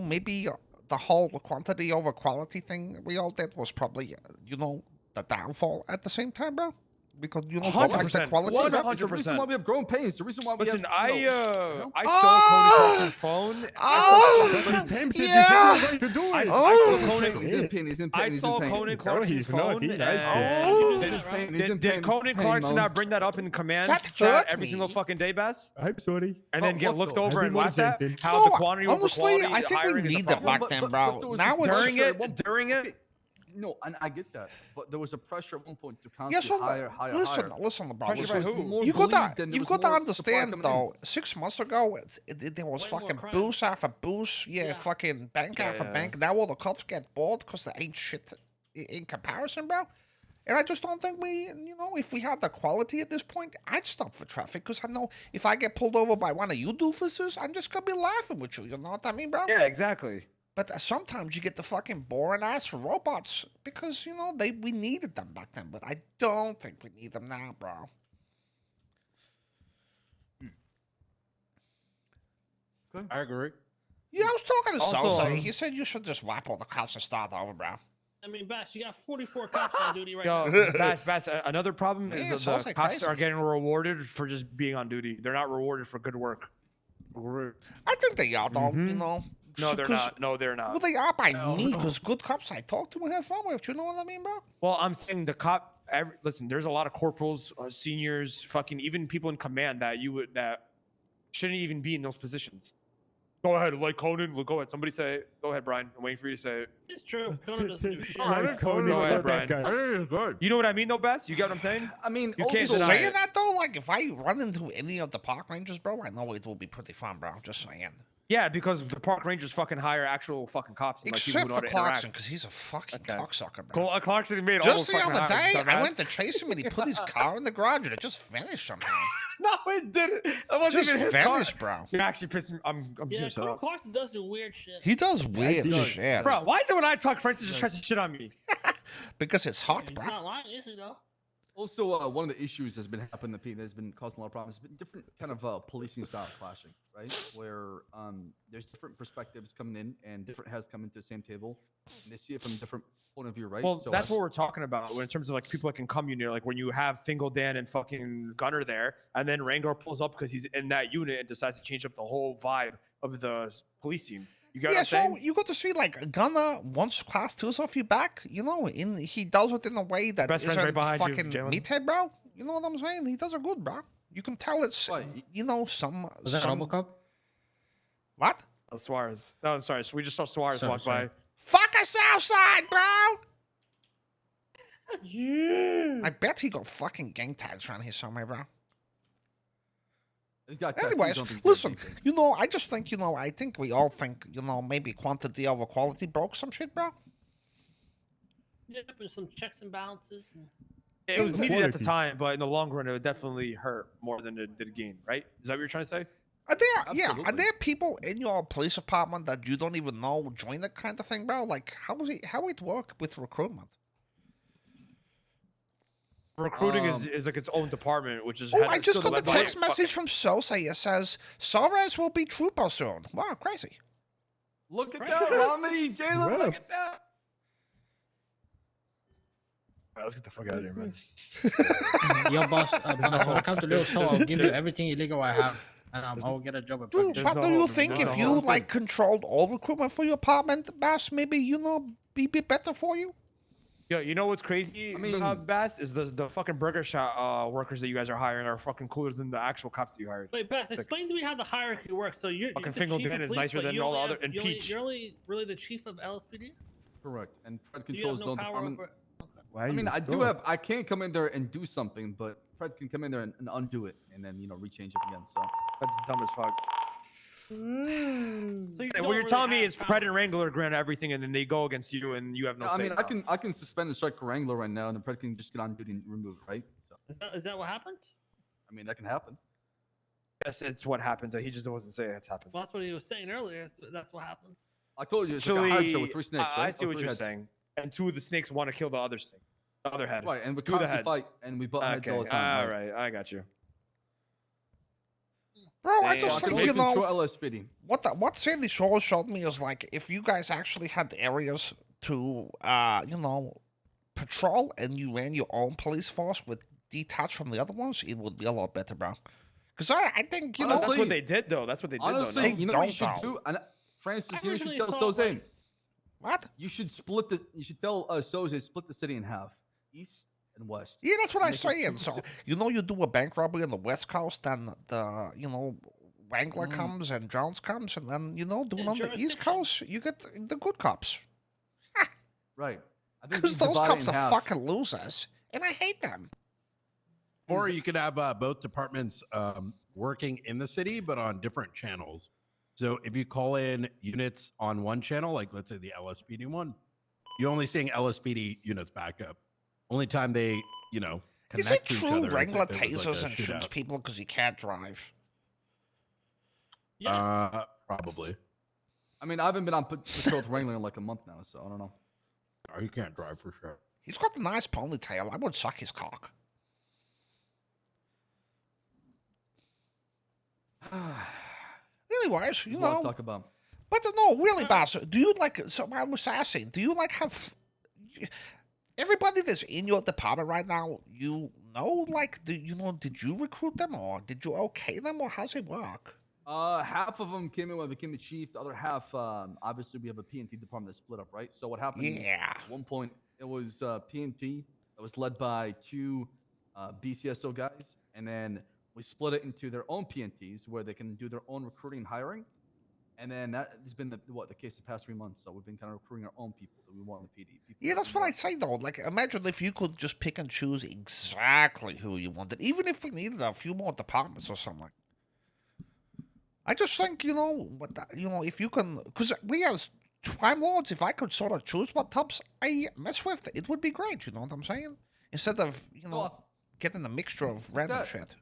maybe the whole quantity over quality thing we all did was probably, the downfall at the same time, bro? Because you don't go back to 100%. quality, One bro? It's the reason why we have growing pains. The reason why we Listen, have. I know? stole Coney Clarkson's phone. But he tempted you. Yeah. He was right to do it. I Oh. stole He's Coney. in pain. He's in pain. I He's stole in pain. Coney No, Clarkson's he's not. phone. He likes it. Oh. He's in pain. He's in pain. Did He's in Coney pain, Clarkson Mo. not bring that up in command That chat hurt every me. single fucking day, Bass? I'm sorry. And then Oh, get what looked though? over I'd be and more laughed at? gentle. How the No, quantity over honestly, quality I think we hiring is a need that problem. back then, But bro. there was Now a it's... During pressure it, at one- during it. Okay, no, and I get that, but there was a pressure at one point to Yeah, constantly so hire. listen, bro. Pressure Listen. by who? More You've bleed got than there you've was got to more understand supply coming in. though. 6 months ago, there was Way more fucking crime. booze after booze. Yeah, Yeah. fucking bank Yeah, after yeah. bank. Now all the cops get bored because there ain't shit in comparison, bro. And I just don't think if we had the quality at this point, I'd stop for traffic because I know if I get pulled over by one of you doofuses, I'm just gonna be laughing with you. You know what I mean, bro? Yeah, exactly. But sometimes you get the fucking boring ass robots because we needed them back then, but I don't think we need them now, bro. I agree. Yeah, I was talking to Also, Sosa. He said you should just wipe all the cops and start over, bro. I mean, Bass, you got 44 cops on duty right Yo, now. Bass, another problem Man, is it's that also the cops crazy. are getting rewarded for just being on duty. They're not rewarded for good work. I think they are, though, No, they're 'cause- not. No, they're not. Well, they are by me, because good cops I talk to and have fun with. You know what I mean, bro? Well, I'm saying the cop. Listen, there's a lot of corporals, seniors, fucking even people in command that shouldn't even be in those positions. Go ahead, like Conan. Go ahead. Somebody say it. Go ahead, Brian. I'm waiting for you to say it. It's true. Conan doesn't do shit. Like Coney Go was ahead, not that Brian. guy. You know what I mean, though, Bess? You get what I'm saying? I mean, You can't also- deny Saying it. that, though, like, if I run into any of the park rangers, bro, I know it will be pretty fun, bro. Just saying. Yeah, because the park rangers fucking hire actual fucking cops. And, like, people Except who know for how to Clarkson, interact. because he's a fucking Okay. cocksucker, bro. Clarkson made all Just those the fucking other hires, day, I dumbass. went to chase him and he put his car in the garage and it just vanished somehow. No, it didn't. That wasn't Just even his vanished, car. bro. You're actually pissing. I'm Yeah, serious. Conan Clarkson does do weird shit. He does weird does. shit. Bro, why is it when I talk Francis just tries to shit on me? Because it's hot, He's bro. not lying, is he, though? Also, one of the issues that's been happening to people that's been causing a lot of problems has been different kind of policing style clashing, right? Where there's different perspectives coming in and different heads coming to the same table, and they see it from a different point of view, right? Well, So that's what we're talking about in terms of like people that can come unit, like when you have Fingal Dan and fucking Gunner there, and then Rangar pulls up because he's in that unit and decides to change up the whole vibe of the police team. You get what Yeah, I'm so saying? you got to see like Gunner wants class twos off your back, he does it in a way that best friend's isn't right behind you, fucking Jalen. meathead, bro. You know what I'm saying? He does it good, bro. You can tell it's Right. some Was that Robocop? what? Oh, Suarez. No, I'm sorry. So we just saw Suarez Sorry, walk sorry. by. Fuck a Southside, bro. Yeah. I bet he got fucking gang tags around here somewhere, bro. He's got tattoos, Anyways, don't think he's listen, anything. I just think, I think we all think, maybe quantity over quality broke some shit, bro. Yep, and some checks and balances. And... It was the needed at the quality. time, but in the long run, it would definitely hurt more than it did gain, right? Is that what you're trying to say? Are there, are Absolutely. there people in your police department that you don't even know join that kind of thing, bro? Like, how it work with recruitment? Recruiting is like its own department, which is. Oh, I just still got the led by- text message from Sosa. It says, Suarez will be trooper soon. Wow, crazy. Look at that, Rami, Jalen, Bro. look at that. Alright, let's get the fuck out of here, man. Yo, boss, when I come to Little Soul, I'll give you everything illegal I have, and I'll get a job at Dude, Burger but no do you hope, think there's if no you, hope. like, controlled all recruitment for your apartment, Bass, maybe, be a bit better for you? Yo, you know what's crazy? I mean- Bass is the fucking burger shop workers that you guys are hiring are fucking cooler than the actual cops that you hired. Wait, Bess, explain to me how the hierarchy works. So you're Fucking the Fingal chief Dan of is police, nicer but than you all the only other- have- and you only- Peach. You're only really the chief of LSPD. Correct. And Fred So you have controls no his own power department. over. Okay. Why I are mean, you I do sure? have. I can't come in there and do something, but Fred can come in there and undo it, and then rechange it again. So That's dumb as fuck. So you And don't what you're really telling me have is Pred power. and Wrangler grant everything, and then they go against you, and you have no I say. mean, I can suspend and strike Wrangler right now, and then Fred can just get on duty and remove it, right? So, Is that what happened? I mean, that can happen. Yes, it's what happened. He just wasn't saying it's happened. Well, that's what he was saying earlier. That's what happens. I told you it's like a hard show with Actually, 3 snakes, right? I see Or what 3 you're heads. saying. And 2 of the snakes want to kill the other snake, the other head. Right, and we 2 of the constantly heads. fight, and we butt heads Okay, all the time. all right? right, I got you. Bro, I Damn. just So I can think, only control LSPD. what Sandy Shore showed me is like if you guys actually had areas to patrol and you ran your own police force with detached from the other ones, it would be a lot better, bro. Because I think That's Honestly- what they did, though. That's what they did, Honestly, though. They you know what you don't, should though. do? And Francis, I you should originally tell thought, Soze. like- what? You should tell Soze split the city in half, east and west. Yeah, that's what I'm Make it saying. super So si- you do a bank robbery on the West Coast, and the Wrangler Mm. comes and Jones comes, and then do it on the East jurisdiction. Coast. You get the good cops, Right. I think because you those divide it cops in are half. fucking losers, and I hate them. Or you could have both departments working in the city, but on different channels. So if you call in units on one channel, like let's say the LSPD one, you're only seeing LSPD units back up. Only time they, connect Is it to each true other. Wrangler if it was, tasers like, a and shoots shootout. people because he can't drive? Yes. Probably. I mean, I haven't been on patrol with Wrangler in like a month now, so I don't know. Oh, you can't drive for sure. He's got a nice ponytail. I would suck his cock. Anyways, There's a lot to talk about. But no, really, Bass, do you like? So I was asking, do you like have everybody that's in your department right now? Like, did you recruit them or did you okay them or how's it work? Half of them came in when I became the chief. The other half, obviously, we have a P&T department that's split up, right? So what happened? Yeah. At one point, it was P&T that was led by 2 BCSO guys, and then we split it into their own P&Ts where they can do their own recruiting and hiring. And then that has been the case the past 3 months. So we've been kind of recruiting our own people that we want in the PD. People Yeah, that that's we what I want. say though. Like, imagine if you could just pick and choose exactly who you wanted, even if we needed a few more departments or something. I just think if you can, because we as Crime Lords, if I could sort of choose what tubs I mess with, it would be great. You know what I'm saying? Instead of Well, getting a mixture of random that- shit.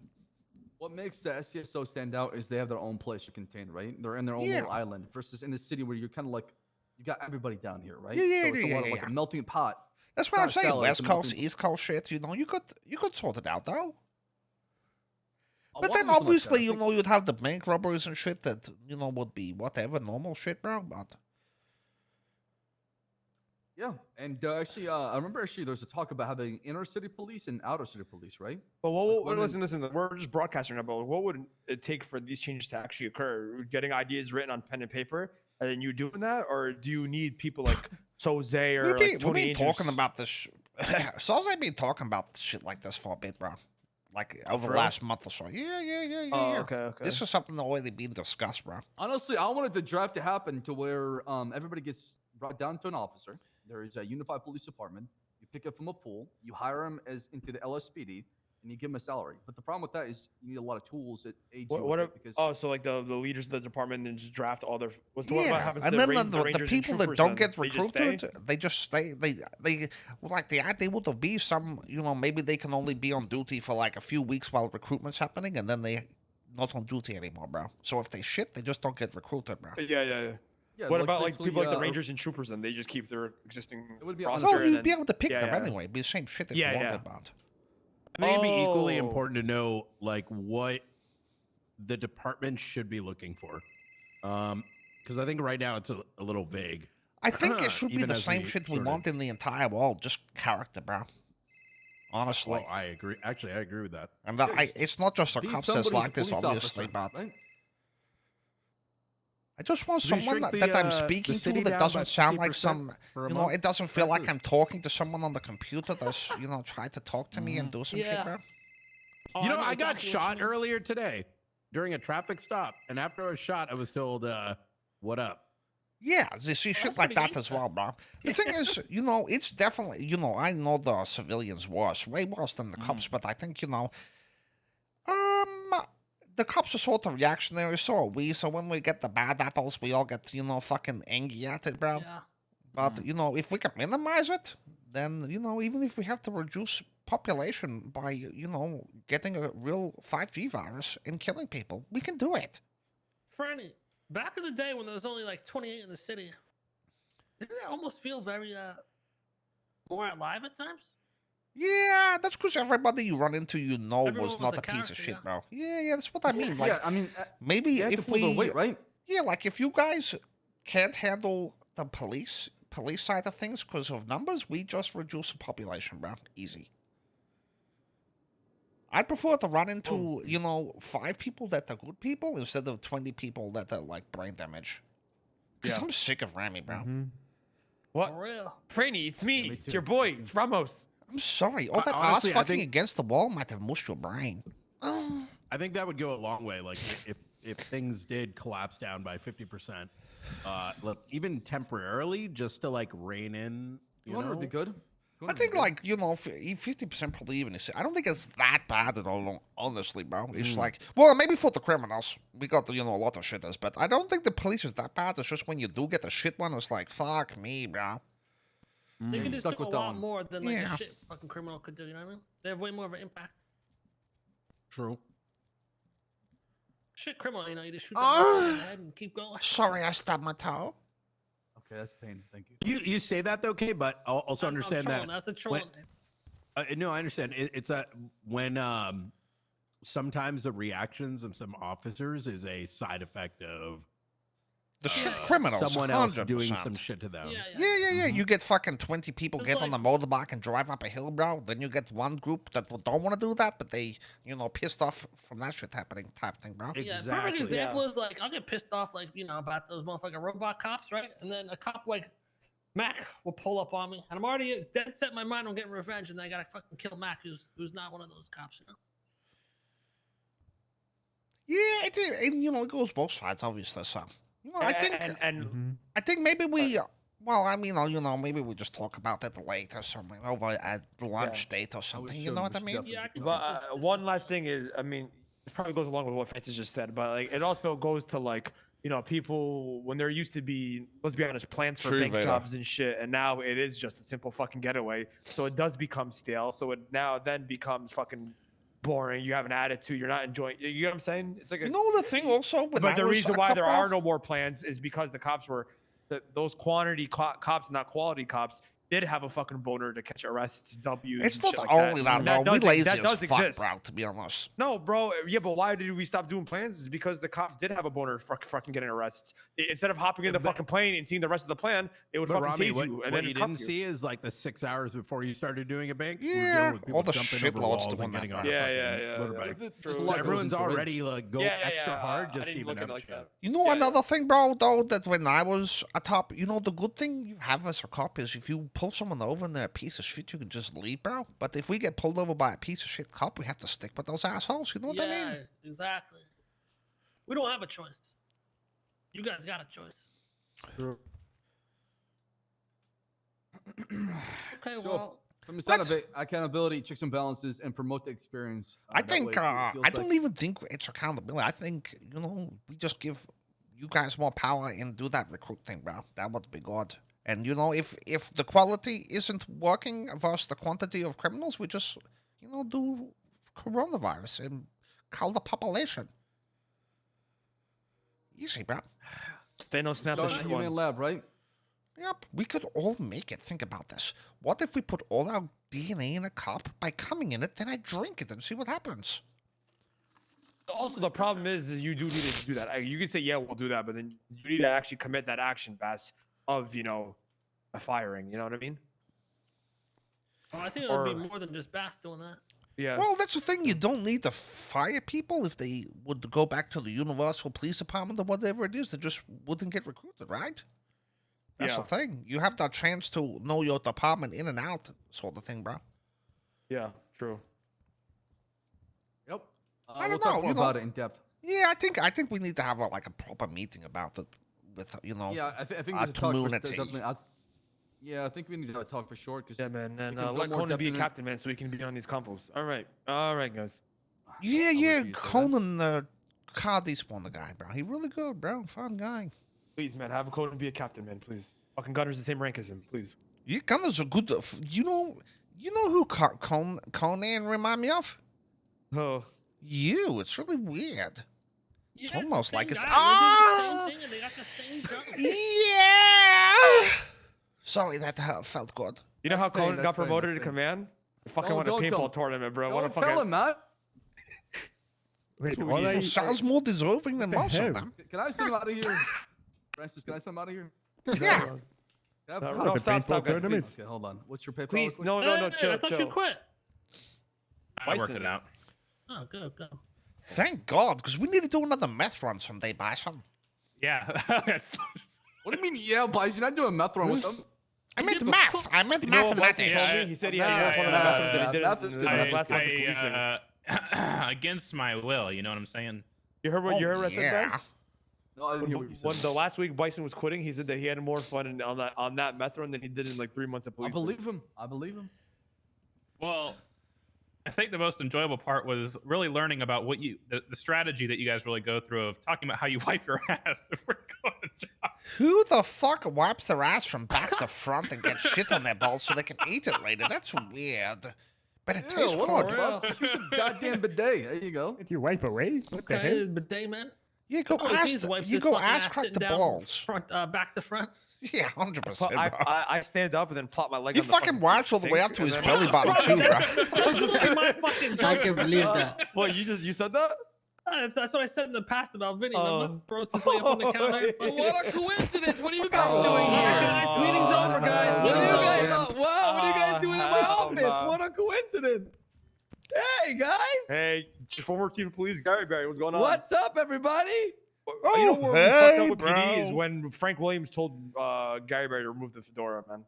What makes the SCSO stand out is they have their own place to contain, right? They're in their own Yeah. little island versus in the city where you're kind of like, you got everybody down here, right? Yeah, so it's a yeah, lot of yeah, like yeah. a melting pot. That's what I'm not saying. salad, West it's a Coast, melting- East Coast shit. You could sort it out though. A But lot then of it's like that. obviously, I think- you'd have the bank robberies and shit that, would be whatever, normal shit, bro. But Yeah, and actually, I remember there's a talk about having inner city police and outer city police, right? But Like, women- listen, we're just broadcasting about what would it take for these changes to actually occur? Getting ideas written on pen and paper and then you doing that, or do you need people like Soze or We've like been, Tony we've been talking Andrews? about this. Soze been talking about shit like this for a bit, bro. Like over the for real? last month or so. Yeah. Oh, okay. This is something that already been discussed, bro. Honestly, I wanted the draft to happen to where everybody gets brought down to an officer. There is a unified police department. You pick up from a pool. You hire him as into the LSPD, and you give him a salary. But the problem with that is you need a lot of tools that aid you with it because Oh, so like the leaders of the department then just draft all their. What Yeah, happens and to then the the Rangers and people that troopers don't then? get They just stay? recruited, they just stay. They like the idea would be some, maybe they can only be on duty for like a few weeks while recruitment's happening, and then they not on duty anymore, bro. So if they shit, they just don't get recruited, bro. Yeah. yeah. What about like basically, people like the Rangers and troopers? Then they just keep their existing It would be on roster. Well, and you'd then- be able to pick yeah, them yeah. anyway. It'd be the same shit if Yeah, you yeah. wanted, but I think it'd be equally Oh. important to know like what the department should be looking for, because I think right now it's a little vague. I think it should be Even the as same we shit we sort of- want in the entire world, just character, bro. Honestly, Well, I agree. Actually, I agree with that. and Yeah, it's not just the be cops that's somebody's like this, police obviously, officer, but right? I just want Should we someone shrink that the, I'm the speaking to city that down doesn't by sound like 50% some, for a you know, month? it doesn't feel like Taxes? I'm talking to someone on the computer that's, try to talk to me and do some shit, Yeah. bro. Oh, You know, know I got exactly what you shot mean. earlier today during a traffic stop, and after I was shot, I was told, "What up?" Yeah, you see shit that's like pretty that neat, as though. well, bro. The thing is, it's definitely, I know the civilians worse, way worse than the cops, but I think, the cops are sort of reactionary, so are we. So when we get the bad apples, we all get, fucking angry at it, bro. Yeah. But, if we can minimize it, then, even if we have to reduce population by, getting a real 5G virus and killing people, we can do it. Franny, back in the day when there was only like 28 in the city, didn't it almost feel very more alive at times? Yeah, that's because everybody you run into, Everyone was was not a a piece of character, shit, yeah. bro. Yeah, that's what I mean. Like, yeah, I mean, maybe you have to if pull their we, weight, right? yeah, like if you guys can't handle the police side of things because of numbers, we just reduce the population, bro. Easy. I prefer to run into, 5 people that are good people instead of 20 people that are like brain damage. Because Yeah. I'm sick of Rami, bro. What? For real. Franny, it's me. me It's too. your boy. It's Ramos. I'm sorry. All that Honestly, ass I fucking think- against the wall might have mushed your brain. I think that would go a long way. Like if things did collapse down by 50%, look, even temporarily, just to like rein in, you 200 know, would be good. I think, like, 50% probably even is. I don't think it's that bad at all, honestly, bro. It's like, well, maybe for the criminals, we got, a lot of shitters, but I don't think the police is that bad. It's just when you do get a shit one, it's like, fuck me, bro. They can just Stuck do a with that lot one. more than like Yeah. a shit fucking criminal could do. You know what I mean? They have way more of an impact. true. Shit criminal, you just shoot them in the head and keep going. Sorry, I stabbed my toe. Okay, that's pain. Thank you. You say that, okay, but I'll also I'm understand trolling, that. That's a when- troll. No, I understand. It's that when sometimes the reactions of some officers is a side effect of The shit Yeah. criminals, someone else 100%. doing some shit to them. Yeah. Yeah. You get fucking 20 people It's get on the like- motorbike and drive up a hill, bro. Then you get one group that don't want to do that, but they, pissed off from that shit happening type thing, bro. Yeah, perfect Exactly. example is like I'll get pissed off about those motherfucking robot cops, right? And then a cop like Mac will pull up on me, and I'm already dead set in my mind on getting revenge, and then I gotta fucking kill Mac, who's not one of those cops, Yeah, it goes both sides, obviously. So, I think I think maybe we. Well, I mean, maybe we just talk about it later or something over at lunch date or something. You should. know what We I should mean? definitely Yeah, I think But this is- one last thing is, I mean, this probably goes along with what Francis just said, but like it also goes to like people when there used to be, let's be honest, plans for True, bank Vader. jobs and shit, and now it is just a simple fucking getaway. So it does become stale. So it now then becomes fucking boring. You have an attitude. You're not enjoying. You know what I'm saying? It's like a. The thing also, when But I the was reason a why cop, there bro, are no more plans is because the cops were those quantity cops, not quality cops. did have a fucking boner to catch arrests, W's. It's and not shit like only that, that, bro. We lazy that as does fuck, exist. bro. To be honest. No, bro. Yeah, but why did we stop doing plans? Is because the cops did have a boner for fucking getting arrests. Instead of hopping in the fucking plane and seeing the rest of the plan, they would But fucking Rami, tase what, you and what then you cuff didn't you. see is like the 6 hours before you started doing a bank. we were Yeah, dealing with people all the jumping over shitloads walls doing and that, getting bro. on Yeah, a yeah, fucking yeah. motorbike. There's True. a So lot goes everyone's into it. already like go extra hard just I to didn't even look at have it a like chat. that. You know Yeah, another thing, bro, though, that when I was a cop, you know, the good thing you have as a cop is if you pull someone over and they're a piece of shit, you can just leave, bro. But if we get pulled over by a piece of shit cop, we have to stick with those assholes. You know what I mean? Exactly. We don't have a choice. You guys got a choice. Okay, So well, from the side of it, accountability, checks and balances, and promote the experience. I that think, way it I feels don't like- even think it's accountability. I think, you know, we just give you guys more power and do that recruit thing, bro. That would be good. And, you know, if the quality isn't working versus the quantity of criminals, we just, you know, do coronavirus and cull the population. Easy, bro. Thanos snap the Starting shit at Human ones. Lab, right? Yep, we could all make it. Think about this. What if we put all our DNA in a cup? By coming in it, then I drink it and see what happens. Also, the problem is you do need to do that. You can say, yeah, we'll do that, but then you need to actually commit that action, Bass, of, you know, a firing. You know what I mean? I think it would Or- be more than just Bass doing that. Yeah. Well, that's the thing. You don't need to fire people if they would go back to the Universal Police Department or whatever it is. They just wouldn't get recruited, right? That's Yeah. the thing. You have that chance to know your department in and out, sort of thing, bro. Yeah, true. Yep. I We'll don't talk know, more you know. about it in depth. Yeah, I think we need to have like a proper meeting about it with, you know, Yeah, I think a there's a talk for, community. definitely. Yeah, I think we need to talk for sure. Cause Yeah, man. And can go let more Conan depth be a in it. captain, man, so he can be on these convos. All right, guys. Yeah, I'll wait yeah. for you to say that. Conan, Cardi spawned the guy, bro. He really good, bro. Fun guy. Please, man, have Conan be a captain, man. Please. Fucking Gunner's the same rank as him. Please. Yeah, Gunner's a good. You know who Conan remind me of? Oh. You. It's really weird. You It's guys the almost same like it's- guy. They did the same thing and they got the same job. Yeah. Sorry, that felt good. You know how That's pain, Conan got that's pain, promoted that's to pain. command? Fucking No, won a don't tell paintball him. tournament, bro. What a Don't fucking. tell him, Matt. Wait, what all he I, Sounds more deserving than the most hell? of them. Can I send him out of here? Francis, can I send him out of here? Yeah. Can I have- No, What, no, the stop, paintball guys, please. tournaments? Okay, hold on. What's your PayPal? Please, real quick? no, Hey, chill, I thought you chill. quit. I worked Bison. it out. Oh, good, good. Thank God, because we need to do another meth run someday, Bison. Yeah. What do you mean, yeah, boys? You're not doing meth run with them? I meant Yeah, but math. I meant You know what Bison mathematics. told Yeah, me? He said he yeah, had more fun yeah, than yeah, he did math in is the good. last one to policing. Against my will, you know what I'm saying? You heard what you heard what I said, yeah. guys? No, I didn't hear what you When said. the last week Bison was quitting, he said that he had more fun on that meth run than he did in like 3 months of I policing. believe him. I believe him. Well, I think the most enjoyable part was really learning about what the strategy that you guys really go through of talking about how you wipe your ass if we're going to job. Who the fuck wipes their ass from back to front and gets shit on their balls so they can eat it later? That's weird. But it tastes what good. the fuck? Use a goddamn bidet. There you go. Did you wipe away? What the hell? Okay, bidet man. You go Oh, ass. geez, wipes You his go fucking ass ass crack sitting the down balls. Front, back to front. Yeah, 100%, bro. I stand up and then plop my leg He on the fucking wipes all the way sink up to and his then- belly button too, bro. That's just like my fucking I joke. can believe that. What, you said that? That's what I said in the past about Vinny. Oh. Remember? Throws his way up on the counter. What a coincidence! What are you guys Oh. doing All right, here? guys, meeting's over, guys. What are Meeting's you over. guys? Wow! What are you guys doing in my hell office? no. What a coincidence! Hey guys! Hey, former chief of police Gary Barry, what's going on? What's up, everybody? You know where we hey, fucked up with PD is bro. when Frank Williams told Gary Barry to remove the fedora, man.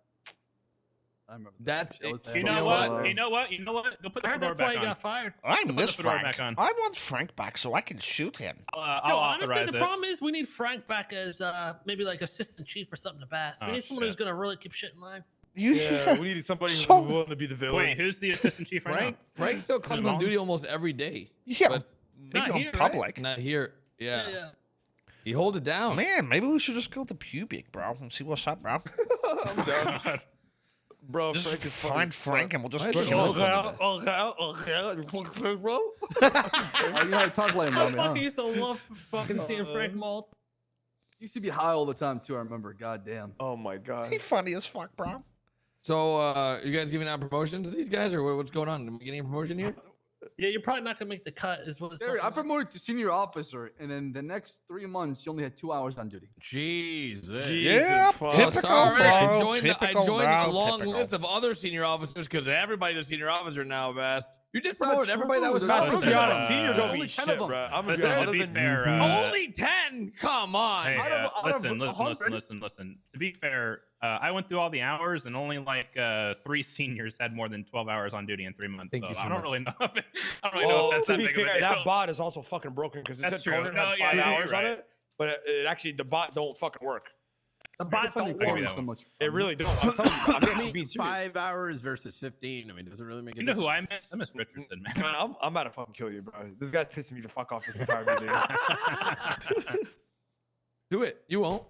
I remember. That's That was you funny. know what? what? You know what? You know what? Go put the I heard fedora that's why back he on. got fired. I Put the miss fedora Frank. back on. I want Frank back so I can shoot him. I'll Yo, honestly, authorize the it. problem is we need Frank back as maybe like assistant chief or something to Bass. We Oh, need someone who's shit. gonna really keep shit in line. Yeah, we needed somebody who's So- willing to be the villain. Wait, who's the assistant chief right Frank, now? Frank still comes on Vaughn? duty almost every day. Yeah, But maybe not on here, right? public. not here. Yeah. yeah. He holds it down. Man, maybe we should just go to Pubic, bro, and see what's up, bro. I'm done. Bro, Just Frank is funny find as fuck. Frank and we'll just Why is kill he him. local? Okay, bro. Oh, you had to talk like him, I Mommy, huh? fucking used to love fucking seeing Frank Malt. You used to be high all the time too. I remember. God damn. Oh my god. He funny as fuck, bro. So, you guys giving out promotions to these guys, or what's going on? Am I getting a promotion here? Yeah, you're probably not gonna make the cut. Is what it's Barry, I looking like. promoted to senior officer, and in the next 3 months, you only had 2 hours on duty. Jesus. Yeah, fuck. typical, sorry. bro. I joined Typical, a bro, long typical. list of other senior officers because everybody's a senior officer now, Bass. You just not promoted true. everybody that was They're not officer. Let's be honest, Uh, senior don't only mean 10 shit, of them. bro. I'm gonna be Listen, honest. to be Other than fair, Only 10? Come on. hey, Out of listen. 100. To be fair, I went through all the hours, and only like 3 seniors had more than 12 hours on duty in 3 months. Thank so you so I don't much. really know. I don't really know Well, if that's to that be big of a fair, deal. that bot is also fucking broken because it That's said true. Conan No, had yeah, 5 you're hours on right. it, but it actually the bot don't fucking work. The bot don't I'll give you work. that so one. much. It really don't. I'm telling you, I'm actually being serious. 5 hours versus 15. I mean, does it really make a You know difference? who I miss? I miss Richardson, man. Man, I'm about to fucking kill you, bro. This guy's pissing me the fuck off this entire meeting. Do it. You won't.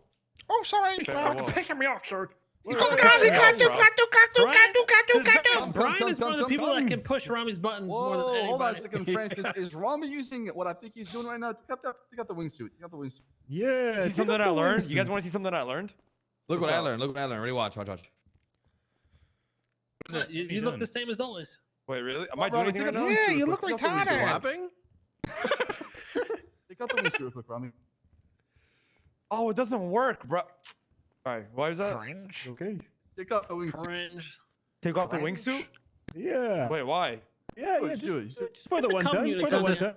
Oh, sorry. Picking me off, sir. Brian is one of the people that can push Rami's buttons more than Whoa, anybody. hold on a second, Francis. Is Rami using what I think he's doing right now? Take out the wingsuit. Take out the wingsuit. Yeah. See take something off I the learned? You guys wingsuit. want to see something I learned? Look What's what I up? learned. Look what I learned. Ready? Watch. You look the same as always. Wait, really? Am I Rami, doing anything take right out now? the Yeah, you wingsuit. look Take out the wingsuit. retarded. Clapping? Take out the wingsuit real quick, Rami. Oh, it doesn't work, bro. All right, why is that? Cringe. Okay. Take out the wingsuit. Cringe. Take off the Cringe. wingsuit? Yeah. Wait, why? Yeah, Do yeah. it, do it. Just for the one time. company For the to one come time.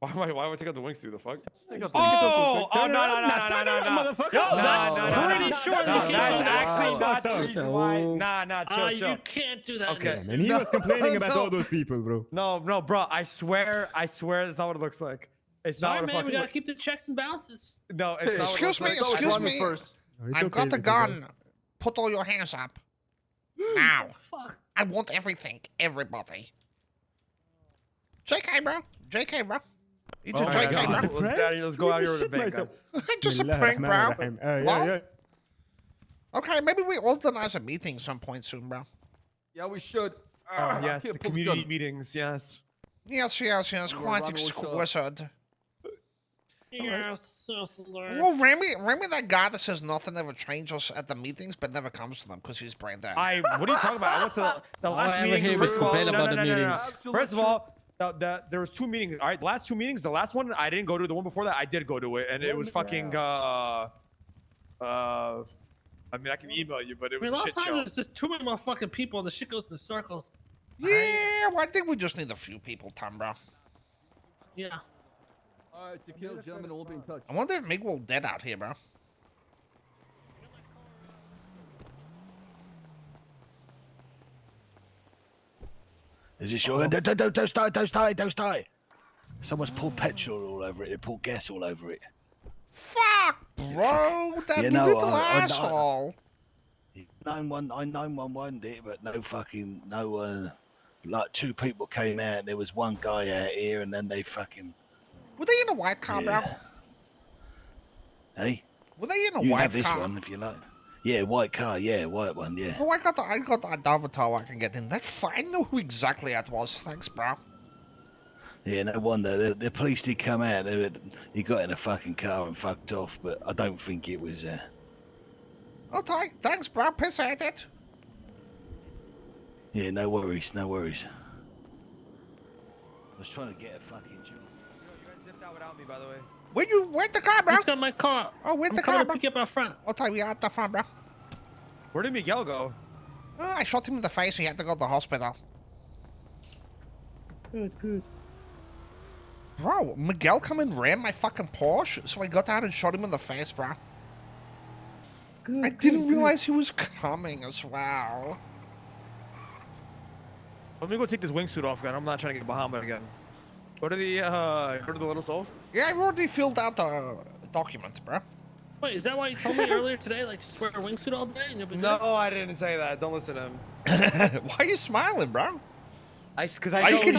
Why would I take out the wingsuit? The fuck? Take out the Oh, oh, no, Turn no, around, no, nah, turn no, around, no. motherfucker. Yo, Nah, that's nah, nah, pretty nah, sure nah, you nah, can't nah, That's do nah, that. actually nah, not the fuck reason that. why. Nah, chill, chill. You can't do that. Okay. Listen. And he was complaining about No. all those people, bro. No, bro. I swear, that's not what it looks like. It's not Sorry, what it man. We fucking gotta looks. keep the checks and balances. No, it's not. what it Excuse looks me, like. excuse Rami me. first. It's I've okay, got a it's okay. gun. Put all your hands up. Now. Fuck. I want everything. Everybody. JK, bro. JK, bro. You do Oh my JK, God. bro. Let's go out here with a Shit bang, myself. guys. Just a prank, bro. Bismillahirrahmanirrahim. Yeah, yeah. Okay, maybe we organize a meeting some point soon, bro. Yeah, we should. Yes, Can't the pull this community gun. meetings. Yes. Yes, Well, quite Rami, what's up? exquisite. Yes, Well, Remy, that guy that says nothing ever changes at the meetings, but never comes to them because he's brain dead. What are you talking about? I went to the All last I ever meeting. hear is First of all, complain no, about no, the no, no, no. meetings. Absolutely First of all, there was 2 meetings. All right, the last 2 meetings. The last one I didn't go to. The one before that I did go to it, and it was fucking. I mean, I can email you, but it I was mean, a a lot shit of times show. there's just too many motherfucking people and the shit goes in circles. Yeah, well, I think we just need a few people, Tom, bro. Yeah. All right, to kill, gentlemen, we'll be in touch. I wonder if Miguel dead out here, bro. Is this your? Don't start. Someone's poured petrol all over it. They poured gas all over it. Fuck, bro. That You know, little I- asshole. 911 it, but no. Like 2 people came out. There was 1 guy out here, and then they fucking. Were they in a white car, bro? Yeah. Hey, Were they in a you white have this car? one if you like. Yeah, white car. Yeah, white one. Yeah. No, I got the avatar I can get in. That I know who exactly that was. Thanks, bro. Yeah, no wonder. The police did come out. He got in a fucking car and fucked off, but I don't think it was. Okay, thanks, bro. Piss at it. Yeah, no worries. I was trying to get a fucking job. You guys dipped out without me, by the way. Where'd the car, bro? Just got my car. Oh, where'd I'm the coming car, to bro? pick you up out front. Okay, we at the front, bro. Where did Miguel go? I shot him in the face. He had to go to the hospital. Good. Bro, Miguel come and ran my fucking Porsche, so I got out and shot him in the face, bro. I didn't realize he was coming as well. Let me go take this wingsuit off, guy. I'm not trying to get Bahama again. Go to the little soul. Yeah, I've already filled out the document, bro. Wait, is that why you told me earlier today? Like, just wear a wingsuit all day and you'll be No, good? I didn't say that. Don't listen to him. Why are you smiling, bro? Because I can